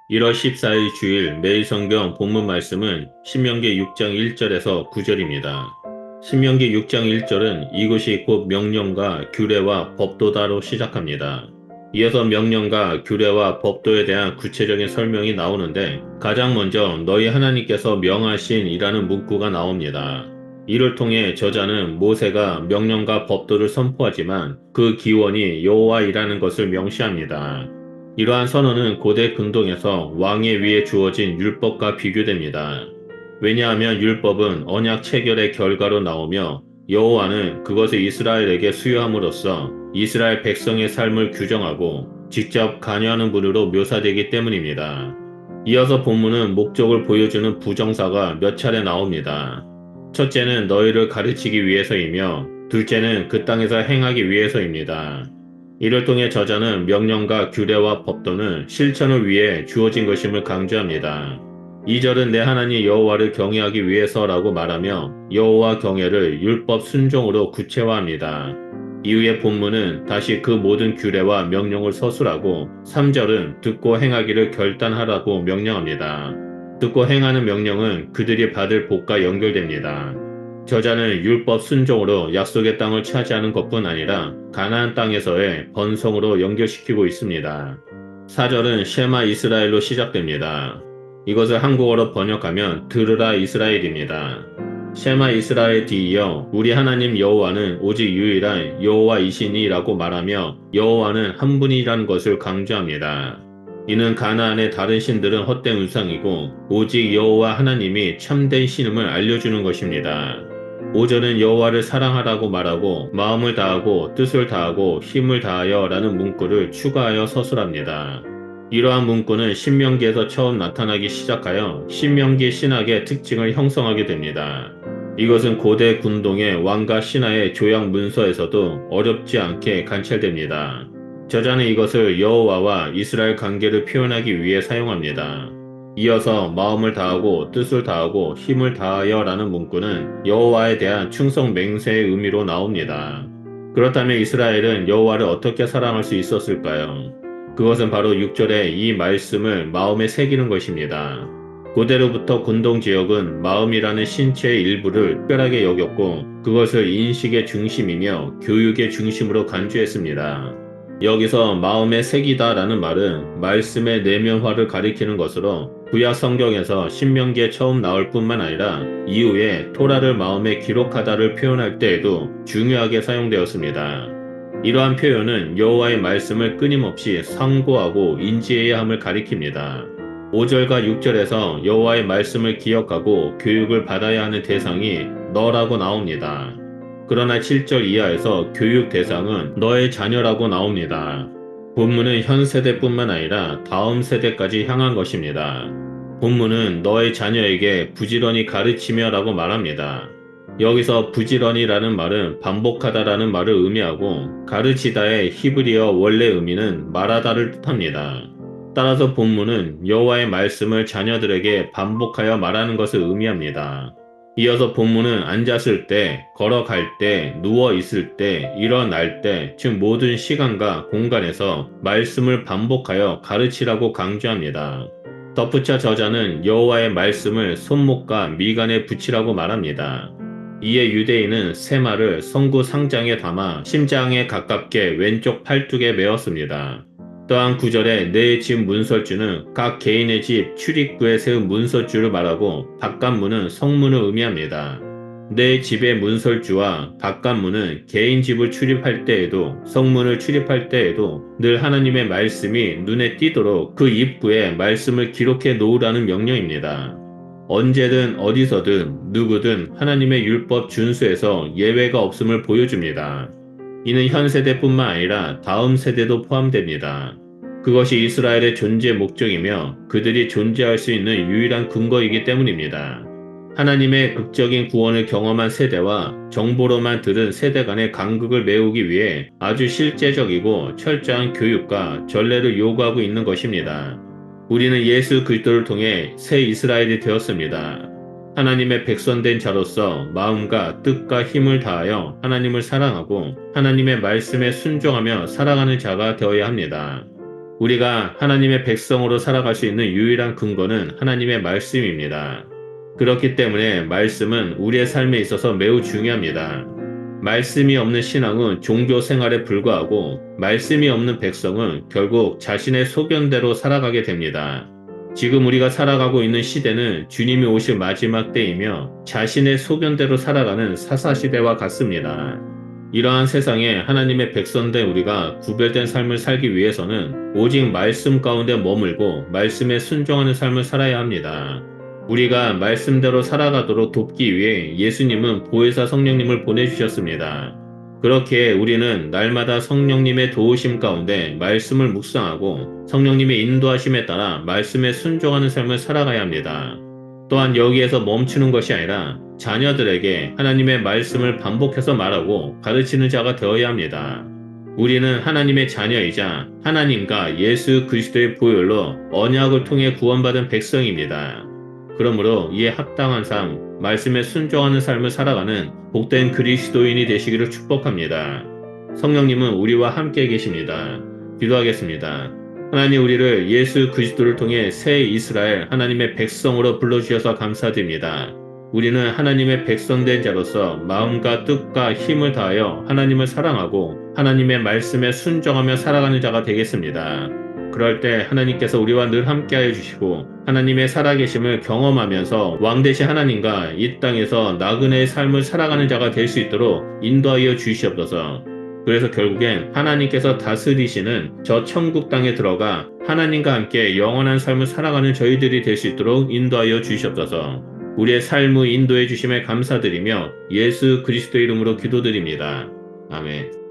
1월 14일 주일 매일 성경 본문 말씀은 신명기 6장 1절에서 9절입니다. 신명기 6장 1절은 이것이 곧 명령과 규례와 법도다로 시작합니다. 이어서 명령과 규례와 법도에 대한 구체적인 설명이 나오는데 가장 먼저 너희 하나님께서 명하신이라는 문구가 나옵니다. 이를 통해 저자는 모세가 명령과 법도를 선포하지만 그 기원이 여호와이라는 것을 명시합니다. 이러한 선언은 고대 근동에서 왕의 위에 주어진 율법과 비교됩니다. 왜냐하면 율법은 언약 체결의 결과로 나오며 여호와는 그것을 이스라엘에게 수여함으로써 이스라엘 백성의 삶을 규정하고 직접 관여하는 분으로 묘사되기 때문입니다. 이어서 본문은 목적을 보여주는 부정사가 몇 차례 나옵니다. 첫째는 너희를 가르치기 위해서이며 둘째는 그 땅에서 행하기 위해서입니다. 이를 통해 저자는 명령과 규례와 법도는 실천을 위해 주어진 것임을 강조합니다. 2절은 내 하나님 여호와를 경외하기 위해서라고 말하며 여호와 경외를 율법 순종으로 구체화합니다. 이후의 본문은 다시 그 모든 규례와 명령을 서술하고 3절은 듣고 행하기를 결단하라고 명령합니다. 듣고 행하는 명령은 그들이 받을 복과 연결됩니다. 저자는 율법 순종으로 약속의 땅을 차지하는 것뿐 아니라 가나안 땅에서의 번성으로 연결시키고 있습니다. 4절은 셰마 이스라엘로 시작됩니다. 이것을 한국어로 번역하면 들으라 이스라엘입니다. 셰마 이스라엘 뒤이어 우리 하나님 여호와는 오직 유일한 여호와이시니라고 말하며 여호와는 한 분이라는 것을 강조합니다. 이는 가나안의 다른 신들은 헛된 우상이고 오직 여호와 하나님이 참된 신임을 알려주는 것입니다. 5절은 여호와를 사랑하라고 말하고 마음을 다하고 뜻을 다하고 힘을 다하여 라는 문구를 추가하여 서술합니다. 이러한 문구는 신명기에서 처음 나타나기 시작하여 신명기 신학의 특징을 형성하게 됩니다. 이것은 고대 군동의 왕과 신하의 조약 문서에서도 어렵지 않게 관찰됩니다. 저자는 이것을 여호와와 이스라엘 관계를 표현하기 위해 사용합니다. 이어서 마음을 다하고 뜻을 다하고 힘을 다하여 라는 문구는 여호와에 대한 충성 맹세의 의미로 나옵니다. 그렇다면 이스라엘은 여호와를 어떻게 사랑할 수 있었을까요? 그것은 바로 6절의 이 말씀을 마음에 새기는 것입니다. 고대로부터 군동 지역은 마음이라는 신체의 일부를 특별하게 여겼고 그것을 인식의 중심이며 교육의 중심으로 간주했습니다. 여기서 마음에 새기다라는 말은 말씀의 내면화를 가리키는 것으로 구약 성경에서 신명기에 처음 나올 뿐만 아니라 이후에 토라를 마음에 기록하다를 표현할 때에도 중요하게 사용되었습니다. 이러한 표현은 여호와의 말씀을 끊임없이 상고하고 인지해야 함을 가리킵니다. 5절과 6절에서 여호와의 말씀을 기억하고 교육을 받아야 하는 대상이 너라고 나옵니다. 그러나 7절 이하에서 교육 대상은 너의 자녀라고 나옵니다. 본문은 현 세대뿐만 아니라 다음 세대까지 향한 것입니다. 본문은 너의 자녀에게 부지런히 가르치며 라고 말합니다. 여기서 부지런히라는 말은 반복하다라는 말을 의미하고 가르치다의 히브리어 원래 의미는 말하다를 뜻합니다. 따라서 본문은 여호와의 말씀을 자녀들에게 반복하여 말하는 것을 의미합니다. 이어서 본문은 앉았을 때, 걸어갈 때, 누워 있을 때, 일어날 때, 즉 모든 시간과 공간에서 말씀을 반복하여 가르치라고 강조합니다. 덧붙여 저자는 여호와의 말씀을 손목과 미간에 붙이라고 말합니다. 이에 유대인은 새 말을 성구 상장에 담아 심장에 가깝게 왼쪽 팔뚝에 메었습니다. 또한 9절에 내 집 문설주는 각 개인의 집 출입구에 세운 문설주를 말하고 바깥문은 성문을 의미합니다. 내 집의 문설주와 바깥문은 개인 집을 출입할 때에도 성문을 출입할 때에도 늘 하나님의 말씀이 눈에 띄도록 그 입구에 말씀을 기록해 놓으라는 명령입니다. 언제든 어디서든 누구든 하나님의 율법 준수에서 예외가 없음을 보여줍니다. 이는 현 세대뿐만 아니라 다음 세대도 포함됩니다. 그것이 이스라엘의 존재 목적이며 그들이 존재할 수 있는 유일한 근거이기 때문입니다. 하나님의 극적인 구원을 경험한 세대와 정보로만 들은 세대 간의 간극을 메우기 위해 아주 실제적이고 철저한 교육과 전례를 요구하고 있는 것입니다. 우리는 예수 그리스도를 통해 새 이스라엘이 되었습니다. 하나님의 백성된 자로서 마음과 뜻과 힘을 다하여 하나님을 사랑하고 하나님의 말씀에 순종하며 살아가는 자가 되어야 합니다. 우리가 하나님의 백성으로 살아갈 수 있는 유일한 근거는 하나님의 말씀입니다. 그렇기 때문에 말씀은 우리의 삶에 있어서 매우 중요합니다. 말씀이 없는 신앙은 종교 생활에 불과하고 말씀이 없는 백성은 결국 자신의 소견대로 살아가게 됩니다. 지금 우리가 살아가고 있는 시대는 주님이 오실 마지막 때이며 자신의 소견대로 살아가는 사사시대와 같습니다. 이러한 세상에 하나님의 백성된 우리가 구별된 삶을 살기 위해서는 오직 말씀 가운데 머물고 말씀에 순종하는 삶을 살아야 합니다. 우리가 말씀대로 살아가도록 돕기 위해 예수님은 보혜사 성령님을 보내주셨습니다. 그렇게 우리는 날마다 성령님의 도우심 가운데 말씀을 묵상하고 성령님의 인도하심에 따라 말씀에 순종하는 삶을 살아가야 합니다. 또한 여기에서 멈추는 것이 아니라 자녀들에게 하나님의 말씀을 반복해서 말하고 가르치는 자가 되어야 합니다. 우리는 하나님의 자녀이자 하나님과 예수 그리스도의 보혈로 언약을 통해 구원받은 백성입니다. 그러므로 이에 합당한 삶, 말씀에 순종하는 삶을 살아가는 복된 그리스도인이 되시기를 축복합니다. 성령님은 우리와 함께 계십니다. 기도하겠습니다. 하나님, 우리를 예수 그리스도를 통해 새 이스라엘 하나님의 백성으로 불러주셔서 감사드립니다. 우리는 하나님의 백성된 자로서 마음과 뜻과 힘을 다하여 하나님을 사랑하고 하나님의 말씀에 순종하며 살아가는 자가 되겠습니다. 그럴 때 하나님께서 우리와 늘 함께하여 주시고 하나님의 살아계심을 경험하면서 왕되신 하나님과 이 땅에서 나그네의 삶을 살아가는 자가 될 수 있도록 인도하여 주시옵소서. 그래서 결국엔 하나님께서 다스리시는 저 천국 땅에 들어가 하나님과 함께 영원한 삶을 살아가는 저희들이 될 수 있도록 인도하여 주시옵소서. 우리의 삶의 인도해 주심에 감사드리며 예수 그리스도의 이름으로 기도드립니다. 아멘.